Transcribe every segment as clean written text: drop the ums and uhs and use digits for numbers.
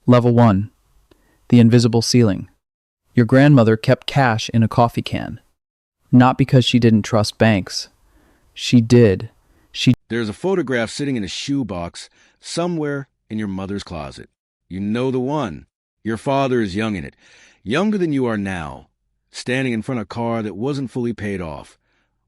Level 1. The invisible ceiling. Your grandmother kept cash in a coffee can. Not because she didn't trust banks. She did. There's a photograph sitting in a shoebox somewhere in your mother's closet. You know the one. Your father is young in it, younger than you are now, standing in front of a car that wasn't fully paid off,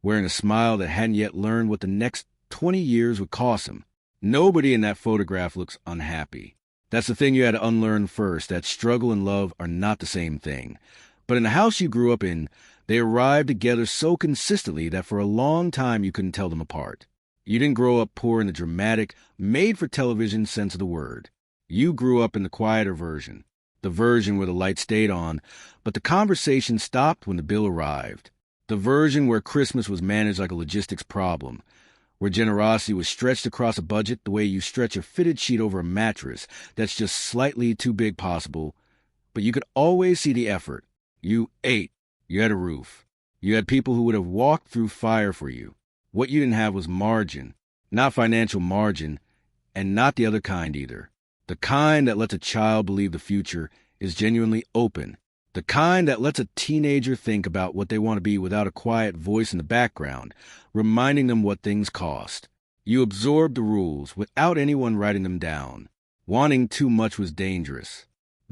wearing a smile that hadn't yet learned what the next 20 years would cost him. Nobody in that photograph looks unhappy. That's the thing you had to unlearn first, that struggle and love are not the same thing. But in the house you grew up in, they arrived together so consistently that for a long time you couldn't tell them apart. You didn't grow up poor in the dramatic, made-for-television sense of the word. You grew up in the quieter version, the version where the light stayed on, but the conversation stopped when the bill arrived. The version where Christmas was managed like a logistics problem, where generosity was stretched across a budget the way you stretch a fitted sheet over a mattress that's just slightly too big possible, but you could always see the effort. You ate. You had a roof. You had people who would have walked through fire for you. What you didn't have was margin, not financial margin, and not the other kind either. The kind that lets a child believe the future is genuinely open. The kind that lets a teenager think about what they want to be without a quiet voice in the background, reminding them what things cost. You absorbed the rules without anyone writing them down. Wanting too much was dangerous.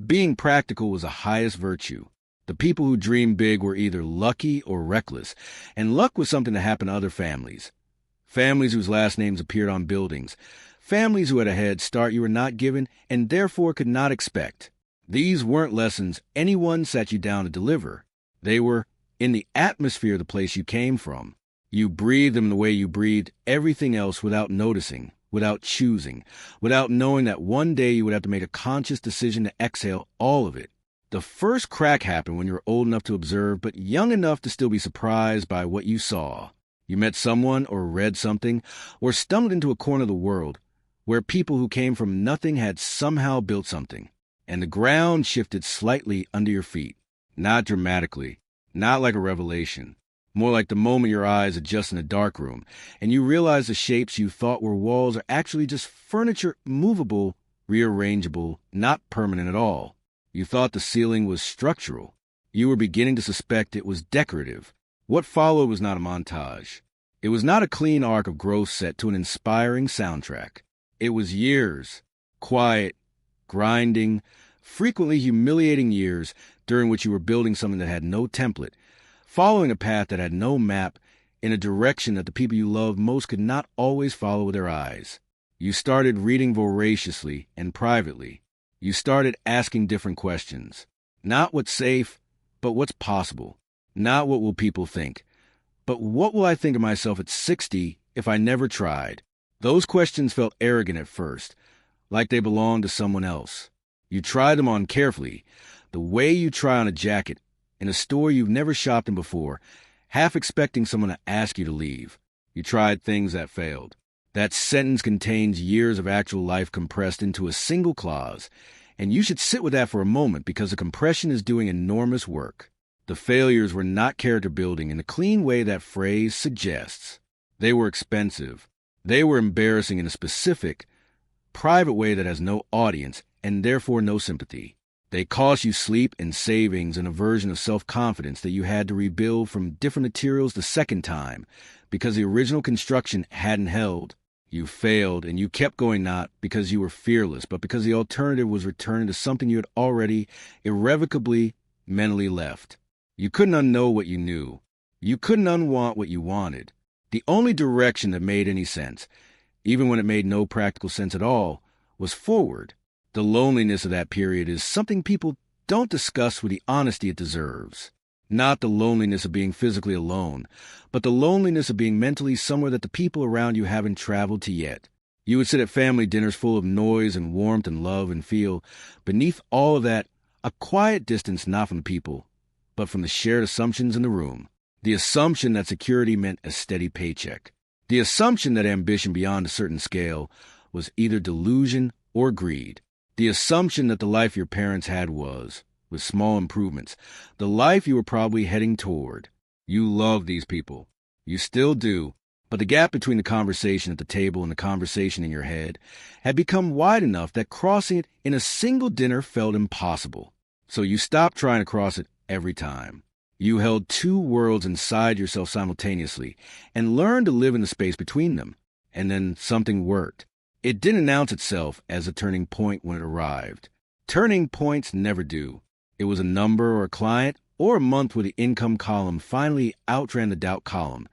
Being practical was the highest virtue. The people who dreamed big were either lucky or reckless, and luck was something that happened to other families. Families whose last names appeared on buildings. Families who had a head start you were not given and therefore could not expect. These weren't lessons anyone sat you down to deliver. They were in the atmosphere of the place you came from. You breathed them the way you breathed everything else without noticing, without choosing, without knowing that one day you would have to make a conscious decision to exhale all of it. The first crack happened when you were old enough to observe, but young enough to still be surprised by what you saw. You met someone or read something or stumbled into a corner of the world where people who came from nothing had somehow built something, and the ground shifted slightly under your feet. Not dramatically, not like a revelation, more like the moment your eyes adjust in a dark room, and you realize the shapes you thought were walls are actually just furniture, movable, rearrangeable, not permanent at all. You thought the ceiling was structural. You were beginning to suspect it was decorative. What followed was not a montage. It was not a clean arc of growth set to an inspiring soundtrack. It was years, quiet, grinding, frequently humiliating years during which you were building something that had no template, following a path that had no map in a direction that the people you loved most could not always follow with their eyes. You started reading voraciously and privately. You started asking different questions. Not what's safe, but what's possible. Not what will people think, but what will I think of myself at 60 if I never tried? Those questions felt arrogant at first, like they belonged to someone else. You tried them on carefully, the way you try on a jacket, in a store you've never shopped in before, half expecting someone to ask you to leave. You tried things that failed. That sentence contains years of actual life compressed into a single clause, and you should sit with that for a moment because the compression is doing enormous work. The failures were not character building in the clean way that phrase suggests. They were expensive. They were embarrassing in a specific, private way that has no audience and therefore no sympathy. They cost you sleep and savings and a version of self-confidence that you had to rebuild from different materials the second time because the original construction hadn't held. You failed and you kept going not because you were fearless, but because the alternative was returning to something you had already irrevocably mentally left. You couldn't unknow what you knew. You couldn't unwant what you wanted. The only direction that made any sense, even when it made no practical sense at all, was forward. The loneliness of that period is something people don't discuss with the honesty it deserves. Not the loneliness of being physically alone, but the loneliness of being mentally somewhere that the people around you haven't traveled to yet. You would sit at family dinners full of noise and warmth and love and feel, beneath all of that, a quiet distance not from the people, but from the shared assumptions in the room. The assumption that security meant a steady paycheck. The assumption that ambition beyond a certain scale was either delusion or greed. The assumption that the life your parents had was, with small improvements, the life you were probably heading toward. You loved these people. You still do. But the gap between the conversation at the table and the conversation in your head had become wide enough that crossing it in a single dinner felt impossible. So you stopped trying to cross it every time. You held two worlds inside yourself simultaneously and learned to live in the space between them. And then something worked. It didn't announce itself as a turning point when it arrived. Turning points never do. It was a number or a client or a month where the income column finally outran the doubt column,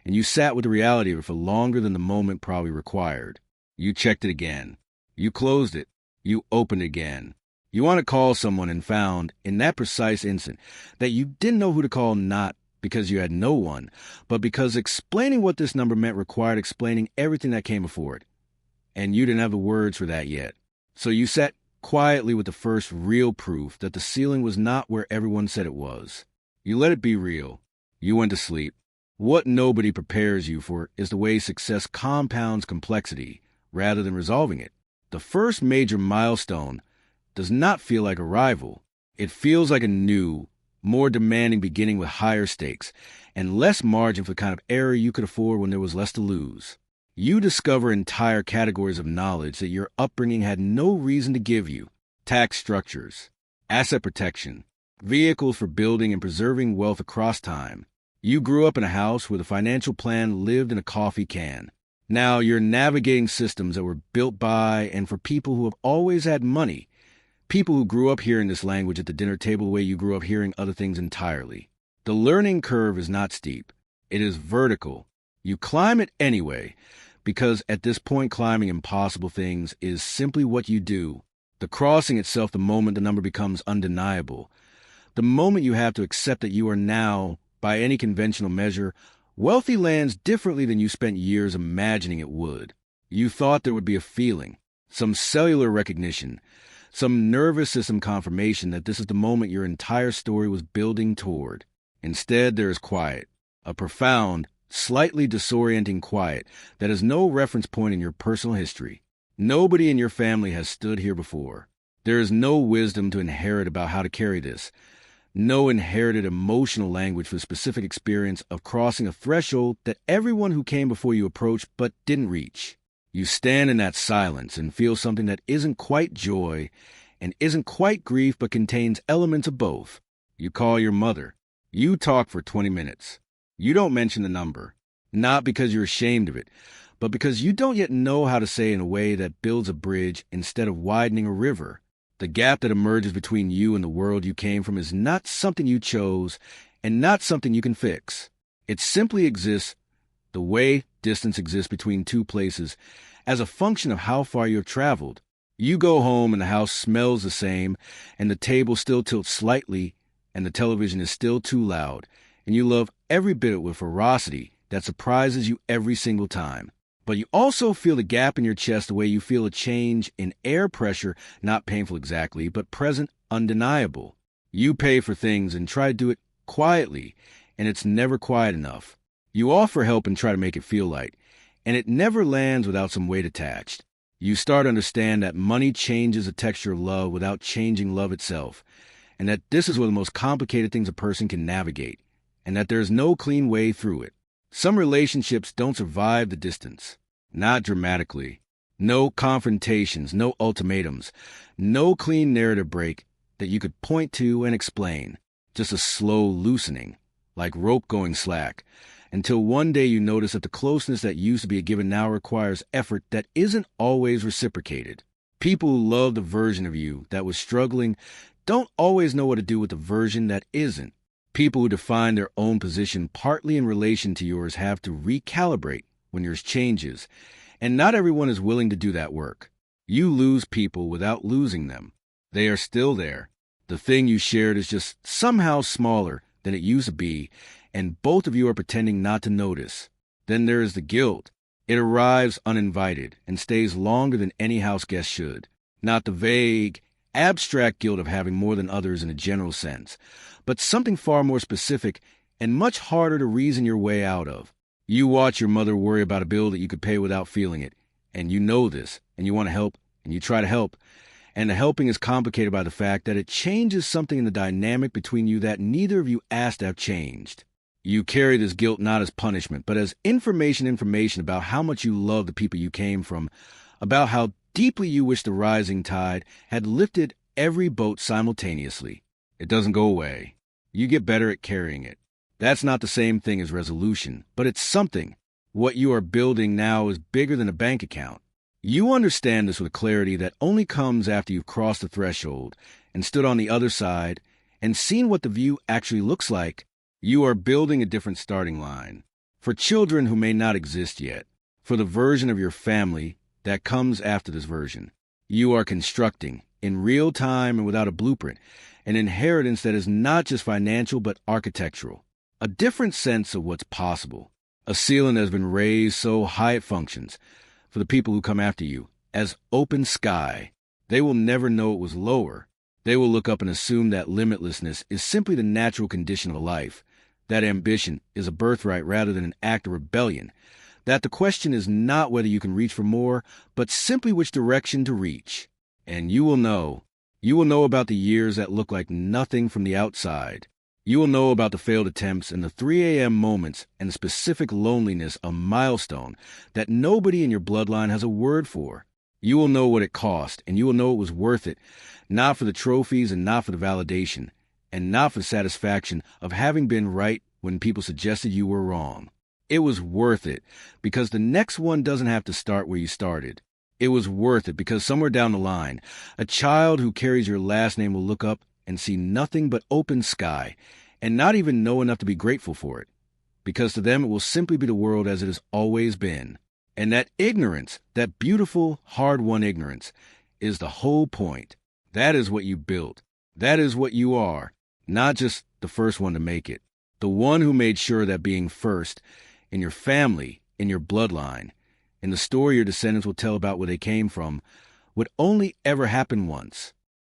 and you sat with the reality of it for longer than the moment probably required. You checked it again. You closed it. You opened it again. You want to call someone and found, in that precise instant, that you didn't know who to call, not because you had no one, but because explaining what this number meant required explaining everything that came before it. And you didn't have the words for that yet. So you sat quietly with the first real proof that the ceiling was not where everyone said it was. You let it be real. You went to sleep. What nobody prepares you for is the way success compounds complexity rather than resolving it. The first major milestone does not feel like arrival. It feels like a new, more demanding beginning with higher stakes and less margin for the kind of error you could afford when there was less to lose. You discover entire categories of knowledge that your upbringing had no reason to give you. Tax structures, asset protection, vehicles for building and preserving wealth across time. You grew up in a house where the financial plan lived in a coffee can. Now you're navigating systems that were built by and for people who have always had money. People who grew up hearing this language at the dinner table the way you grew up hearing other things entirely. The learning curve is not steep. It is vertical. You climb it anyway, because at this point climbing impossible things is simply what you do. The crossing itself, the moment the number becomes undeniable. The moment you have to accept that you are now, by any conventional measure, wealthy lands differently than you spent years imagining it would. You thought there would be a feeling, some cellular recognition, some nervous system confirmation that this is the moment your entire story was building toward. Instead, there is quiet, a profound, slightly disorienting quiet that has no reference point in your personal history. Nobody in your family has stood here before. There is no wisdom to inherit about how to carry this. No inherited emotional language for the specific experience of crossing a threshold that everyone who came before you approached but didn't reach. You stand in that silence and feel something that isn't quite joy and isn't quite grief but contains elements of both. You call your mother. You talk for 20 minutes. You don't mention the number, not because you're ashamed of it, but because you don't yet know how to say it in a way that builds a bridge instead of widening a river. The gap that emerges between you and the world you came from is not something you chose and not something you can fix. It simply exists the way distance exists between two places as a function of how far you have traveled. You go home and the house smells the same and the table still tilts slightly and the television is still too loud, and you love every bit of it with ferocity that surprises you every single time. But you also feel the gap in your chest the way you feel a change in air pressure, not painful exactly, but present, undeniable. You pay for things and try to do it quietly, and it's never quiet enough. You offer help and try to make it feel light, and it never lands without some weight attached. You start to understand that money changes the texture of love without changing love itself, and that this is one of the most complicated things a person can navigate, and that there is no clean way through it. Some relationships don't survive the distance. Not dramatically. No confrontations, no ultimatums, no clean narrative break that you could point to and explain. Just a slow loosening, like rope going slack, until one day you notice that the closeness that used to be a given now requires effort that isn't always reciprocated. People who love the version of you that was struggling don't always know what to do with the version that isn't. People who define their own position partly in relation to yours have to recalibrate when yours changes, and not everyone is willing to do that work. You lose people without losing them. They are still there. The thing you shared is just somehow smaller than it used to be, and both of you are pretending not to notice. Then there is the guilt. It arrives uninvited and stays longer than any house guest should. Not the vague, abstract guilt of having more than others in a general sense, but something far more specific and much harder to reason your way out of. You watch your mother worry about a bill that you could pay without feeling it, and you know this, and you want to help, and you try to help, and the helping is complicated by the fact that it changes something in the dynamic between you that neither of you asked to have changed. You carry this guilt not as punishment, but as information about how much you love the people you came from, about how deeply you wish the rising tide had lifted every boat simultaneously. It doesn't go away. You get better at carrying it. That's not the same thing as resolution, but it's something. What you are building now is bigger than a bank account. You understand this with clarity that only comes after you've crossed the threshold and stood on the other side and seen what the view actually looks like. You are building a different starting line. For children who may not exist yet, for the version of your family that comes after this version, you are constructing, in real time and without a blueprint, an inheritance that is not just financial but architectural. A different sense of what's possible. A ceiling that has been raised so high it functions, for the people who come after you, as open sky. They will never know it was lower. They will look up and assume that limitlessness is simply the natural condition of life, that ambition is a birthright rather than an act of rebellion, that the question is not whether you can reach for more, but simply which direction to reach. And you will know. You will know about the years that look like nothing from the outside. You will know about the failed attempts and the 3 a.m. moments and the specific loneliness, a milestone that nobody in your bloodline has a word for. You will know what it cost, and you will know it was worth it, not for the trophies and not for the validation, and not for the satisfaction of having been right when people suggested you were wrong. It was worth it because the next one doesn't have to start where you started. It was worth it because somewhere down the line, a child who carries your last name will look up and see nothing but open sky and not even know enough to be grateful for it, because to them it will simply be the world as it has always been. And that ignorance, that beautiful, hard-won ignorance, is the whole point. That is what you built. That is what you are, not just the first one to make it. The one who made sure that being first in your family, in your bloodline, in the story your descendants will tell about where they came from, would only ever happen once.